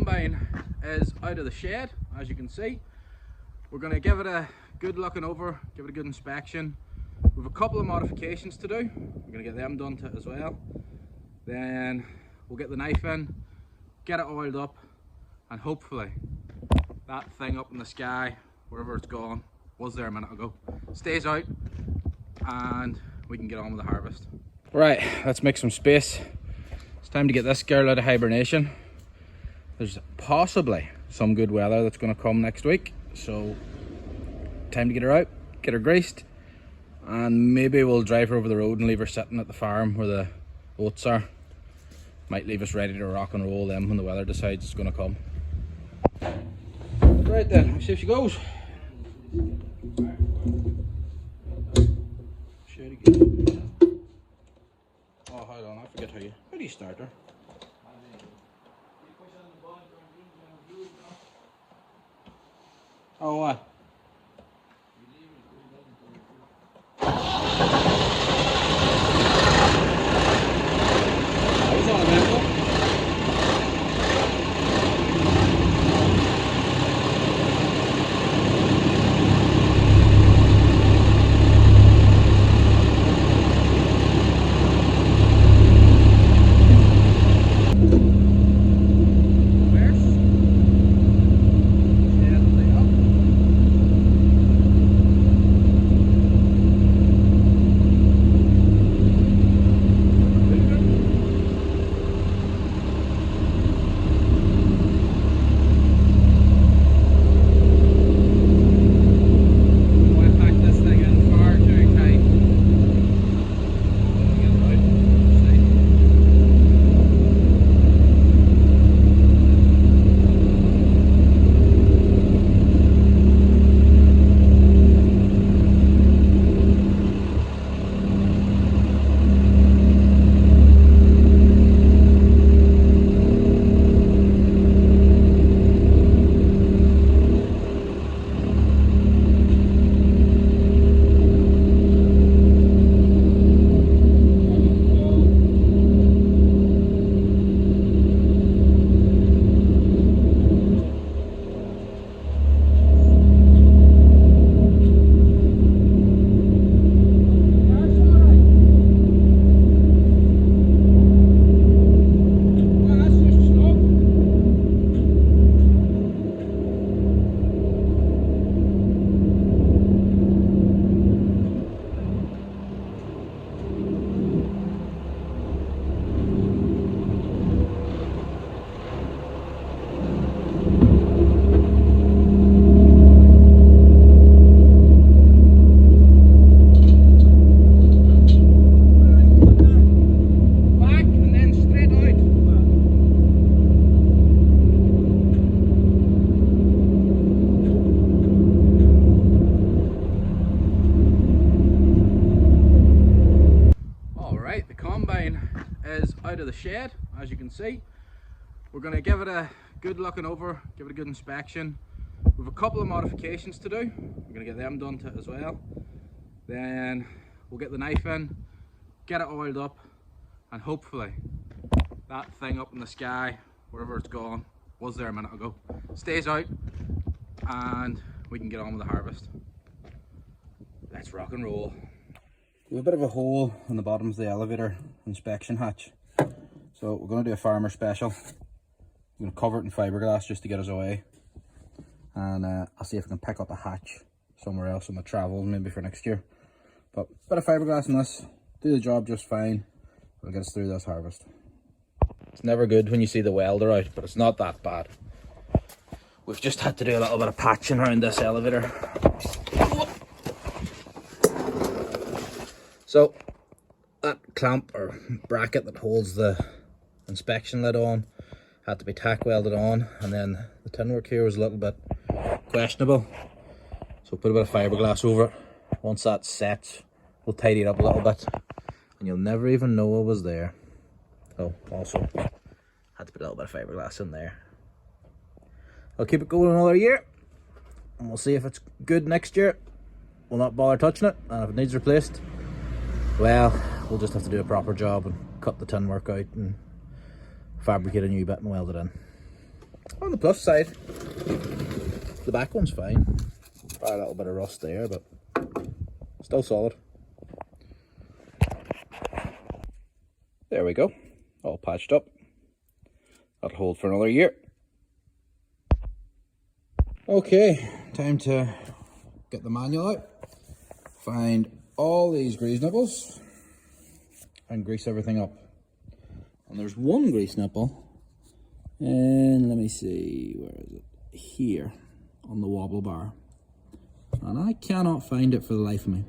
combine is out of the shed, as you can see. We're going to give it a good looking over, give it a good inspection. We have a couple of modifications to do. We're going to get them done to it as well. Then we'll get the knife in, get it oiled up, and hopefully that thing up in the sky, wherever it's gone, was there a minute ago, stays out and we can get on with the harvest. Right, let's make some space. It's time to get this girl out of hibernation. There's possibly some good weather that's going to come next week, so time to get her out, get her greased, and maybe we'll drive her over the road and leave her sitting at the farm where the oats are. Might leave us ready to rock and roll them when the weather decides it's going to come. Right then, let's see if she goes. Oh, hold on, I forget how do you start her? Oh, what? Is out of the shed, as you can see. We're going to give it a good looking over, give it a good inspection. We have a couple of modifications to do. We're going to get them done to it as well. Then we'll get the knife in, get it oiled up, and hopefully that thing up in the sky, wherever it's gone, was there a minute ago, stays out and we can get on with the harvest. Let's rock and roll. We have a bit of a hole in the bottom of the elevator inspection hatch, so we're going to do a farmer special. I'm going to cover it in fiberglass just to get us away, and I'll see if I can pick up a hatch somewhere else on the travel, maybe for next year. But a bit of fiberglass in this, do the job just fine. It'll get us through this harvest. It's never good when you see the welder out, but it's not that bad. We've just had to do a little bit of patching around this elevator. So that clamp or bracket that holds the inspection lid on had to be tack welded on, and then the tin work here was a little bit questionable, so put a bit of fiberglass over it. Once that sets, we'll tidy it up a little bit and you'll never even know it was there. So also had to put a little bit of fiberglass in there. I'll keep it going another year and we'll see if it's good next year. We'll not bother touching it, and if it needs replaced, well, we'll just have to do a proper job and cut the tin work out and fabricate a new bit and weld it in. On the plus side, the back one's fine. Got a little bit of rust there, but still solid. There we go, all patched up. That'll hold for another year. Okay, time to get the manual out, find all these grease nipples and grease everything up. And there's one grease nipple, and let me see, where is it? Here, on the wobble bar. And I cannot find it for the life of me.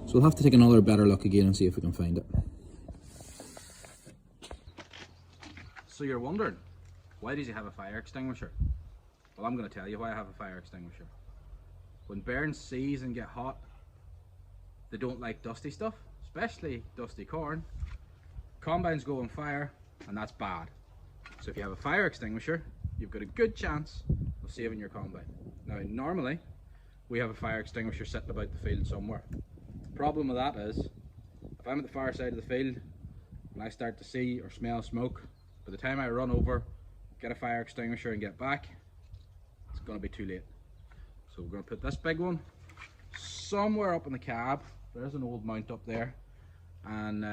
So we'll have to take another better look again and see if we can find it. So you're wondering, why does he have a fire extinguisher? Well, I'm going to tell you why I have a fire extinguisher. When barns seize and get hot, they don't like dusty stuff, especially dusty corn. Combines go on fire, and that's bad. So if you have a fire extinguisher, you've got a good chance of saving your combine. Now, normally, we have a fire extinguisher sitting about the field somewhere. The problem with that is, if I'm at the far side of the field, and I start to see or smell smoke, by the time I run over, get a fire extinguisher and get back, it's going to be too late. So we're going to put this big one somewhere up in the cab. There's an old mount up there, and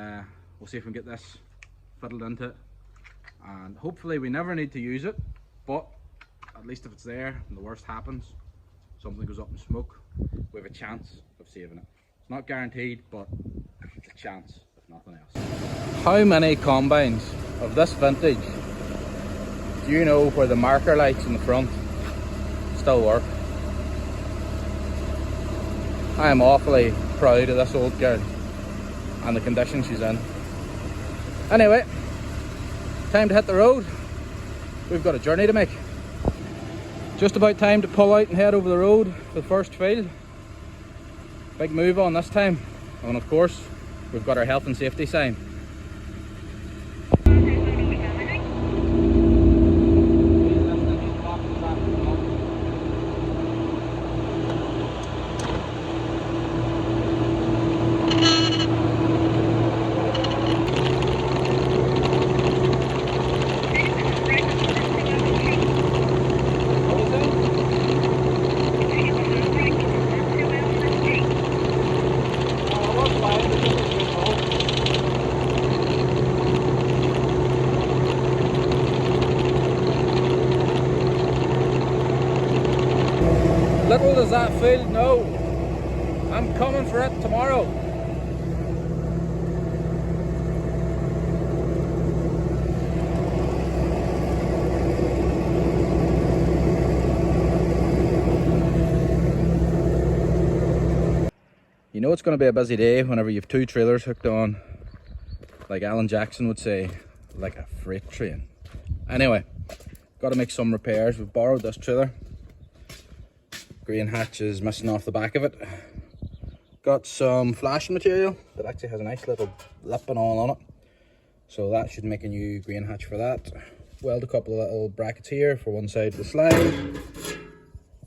we'll see if we can get this fiddled into it. And hopefully we never need to use it, but at least if it's there and the worst happens, something goes up in smoke, we have a chance of saving it. It's not guaranteed, but it's a chance, if nothing else. How many combines of this vintage do you know where the marker lights in the front still work? I am awfully proud of this old girl and the condition she's in. Anyway, time to hit the road. We've got a journey to make. Just about time to pull out and head over the road for the first field. Big move on this time. And of course, we've got our health and safety sign. Little does that field know, I'm coming for it tomorrow. You know it's going to be a busy day whenever you've two trailers hooked on, like Alan Jackson would say, like a freight train. Anyway, got to make some repairs. We've borrowed this trailer. Grain hatch is missing off the back of it. Got some flashing material that actually has a nice little lip and all on it. So that should make a new grain hatch for that. Weld a couple of little brackets here for one side of the slide.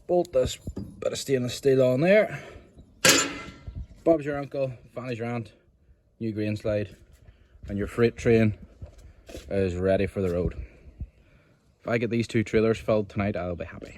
Bolt this bit of stainless steel on there. Bob's your uncle, Fanny's your aunt, new grain slide, and your freight train is ready for the road. If I get these two trailers filled tonight, I'll be happy.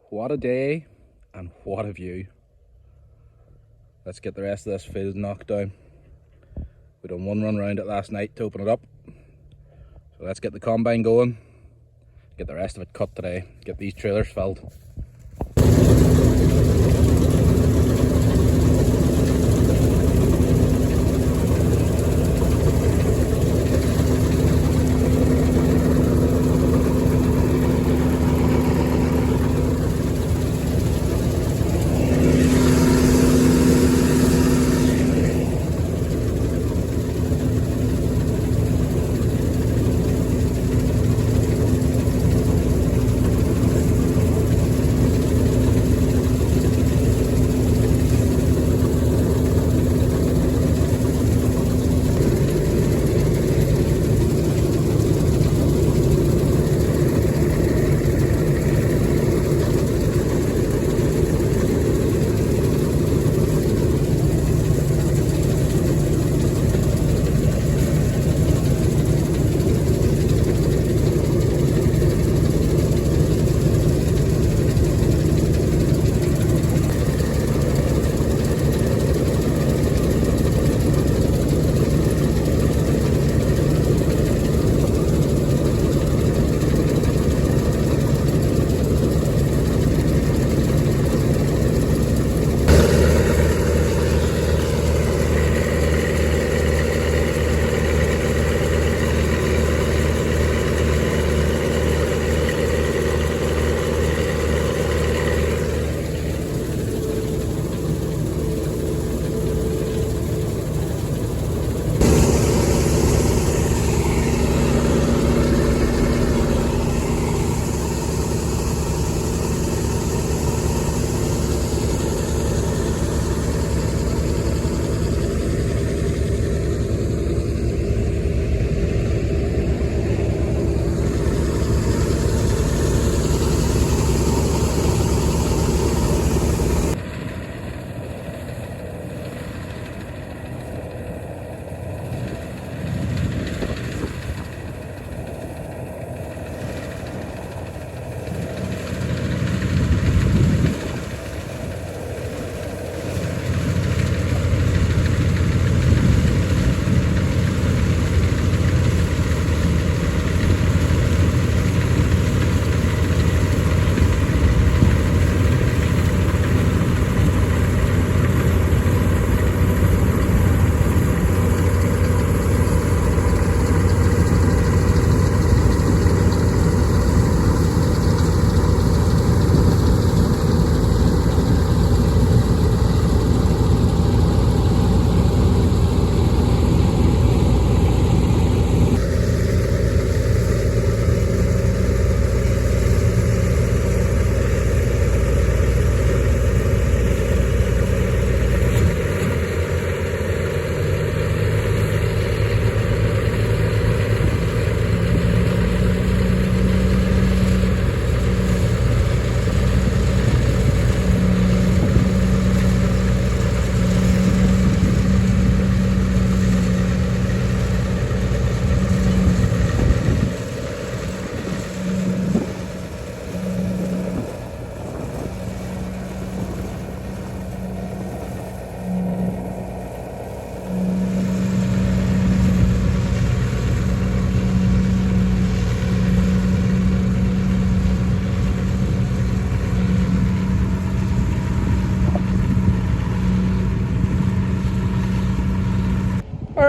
What a day and what a view. Let's get the rest of this field knocked down. We done one run round it last night to open it up. So let's get the combine going, get the rest of it cut today, get these trailers filled.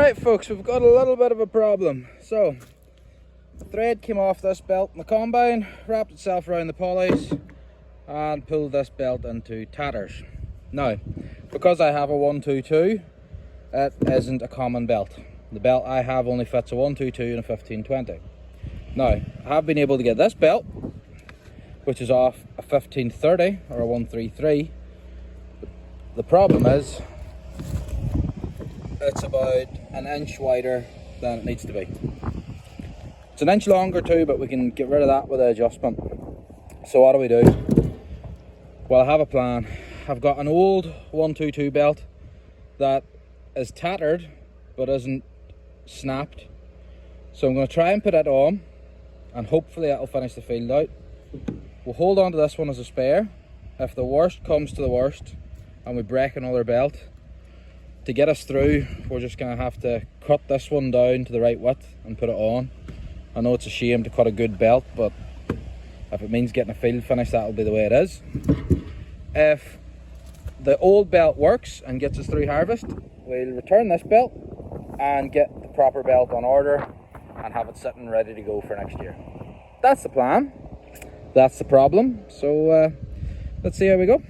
Alright folks, we've got a little bit of a problem. So, the thread came off this belt in the combine, wrapped itself around the pulleys and pulled this belt into tatters. Now, because I have a 122, it isn't a common belt. The belt I have only fits a 122 and a 1520. Now, I have been able to get this belt, which is off a 1530 or a 133. The problem is, it's about an inch wider than it needs to be. It's an inch longer too, but we can get rid of that with an adjustment. So what do? Well, I have a plan. I've got an old 122 belt that is tattered but isn't snapped. So I'm going to try and put it on, and hopefully that'll finish the field out. We'll hold on to this one as a spare. If the worst comes to the worst and we break another belt, to get us through, we're just going to have to cut this one down to the right width and put it on. I know it's a shame to cut a good belt, but if it means getting a field finish, that'll be the way it is. If the old belt works and gets us through harvest, we'll return this belt and get the proper belt on order and have it sitting ready to go for next year. That's the plan. That's the problem. So let's see how we go.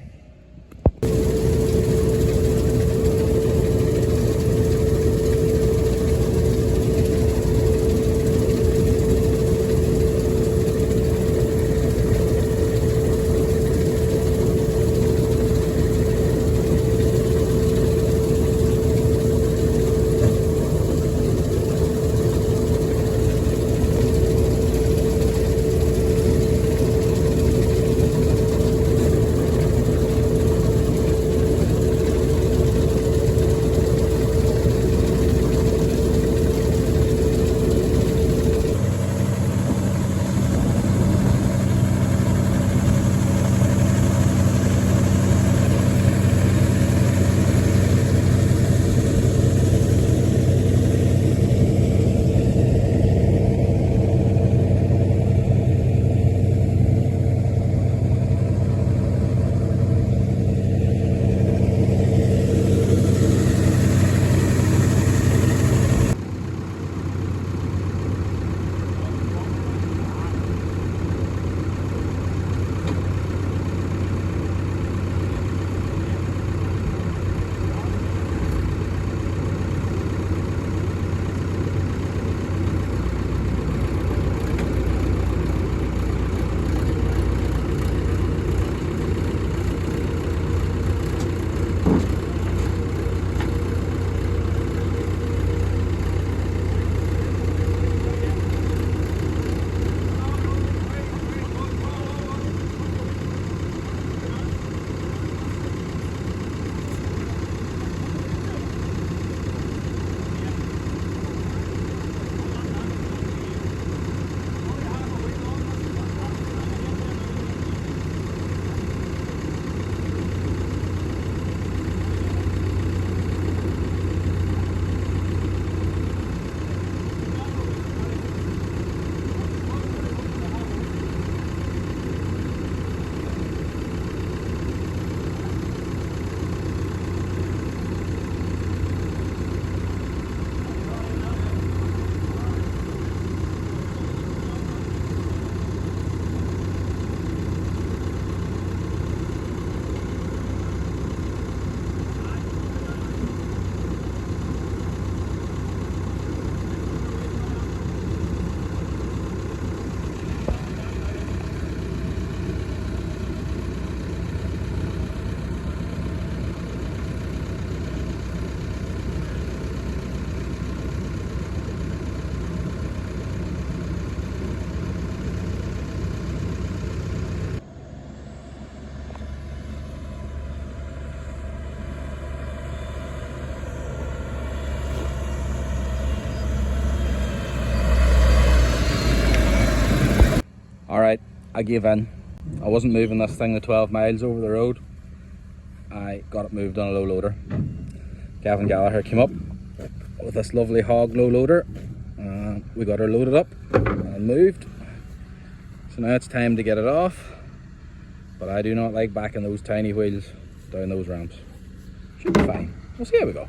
Alright, I gave in. I wasn't moving this thing the 12 miles over the road. I got it moved on a low loader. Gavin Gallagher came up with this lovely hog low loader. We got her loaded up and moved. So now it's time to get it off. But I do not like backing those tiny wheels down those ramps. Should be fine. We'll see how we go.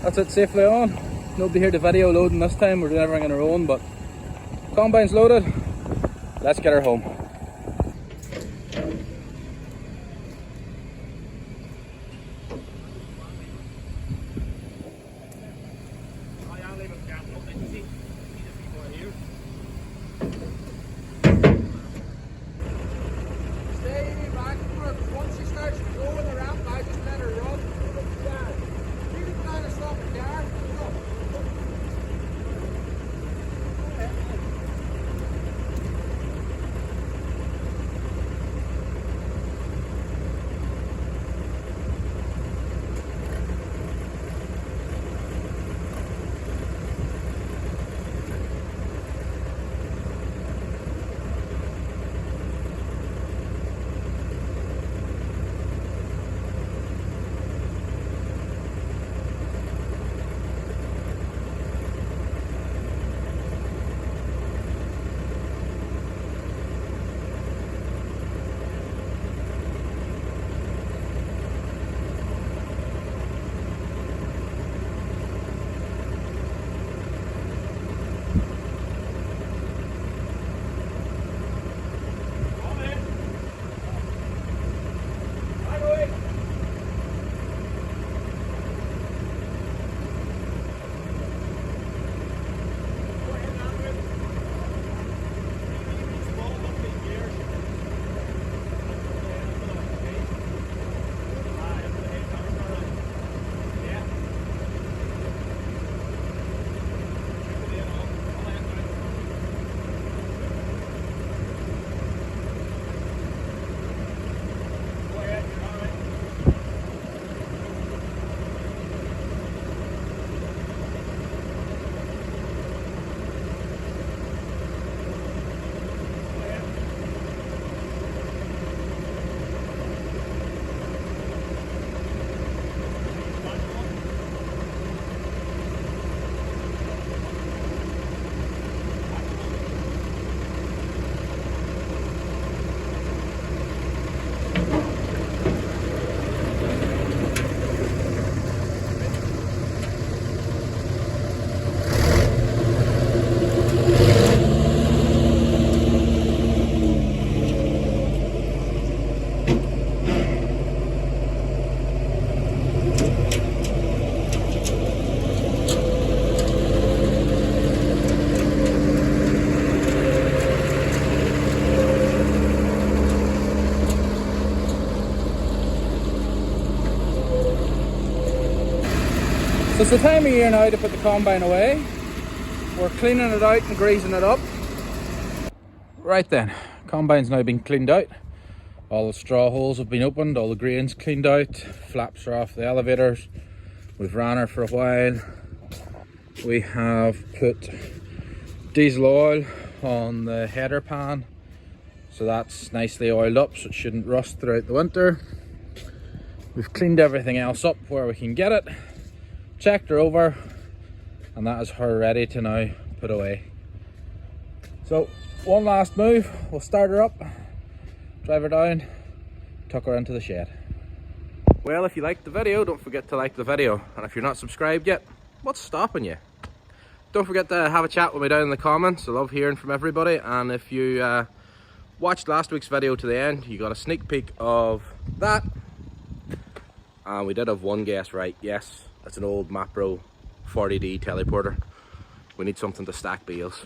That's it, safely on. Nobody here to video loading this time, we're doing everything on our own, but combine's loaded. Let's get her home. Stay back once she starts going the ramp, I just let her run. You can kind of stop it there. So it's the time of year now to put the combine away. We're cleaning it out and greasing it up. Right then, combine's now been cleaned out. All the straw holes have been opened, all the grains cleaned out, flaps are off the elevators. We've ran her for a while. We have put diesel oil on the header pan, so that's nicely oiled up so it shouldn't rust throughout the winter. We've cleaned everything else up where we can get it, checked her over, and that is her ready to now put away. So one last move, we'll start her up, drive her down, tuck her into the shed. Well, if you liked the video, don't forget to like the video, and if you're not subscribed yet, what's stopping you? Don't forget to have a chat with me down in the comments. I love hearing from everybody, and if you watched last week's video to the end, you got a sneak peek of that. And we did have one guess right. Yes, that's an old Mapro 40D teleporter. We need something to stack bales.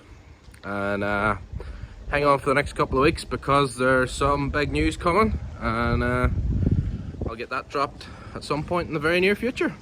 And hang on for the next couple of weeks because there's some big news coming, and I'll get that dropped at some point in the very near future.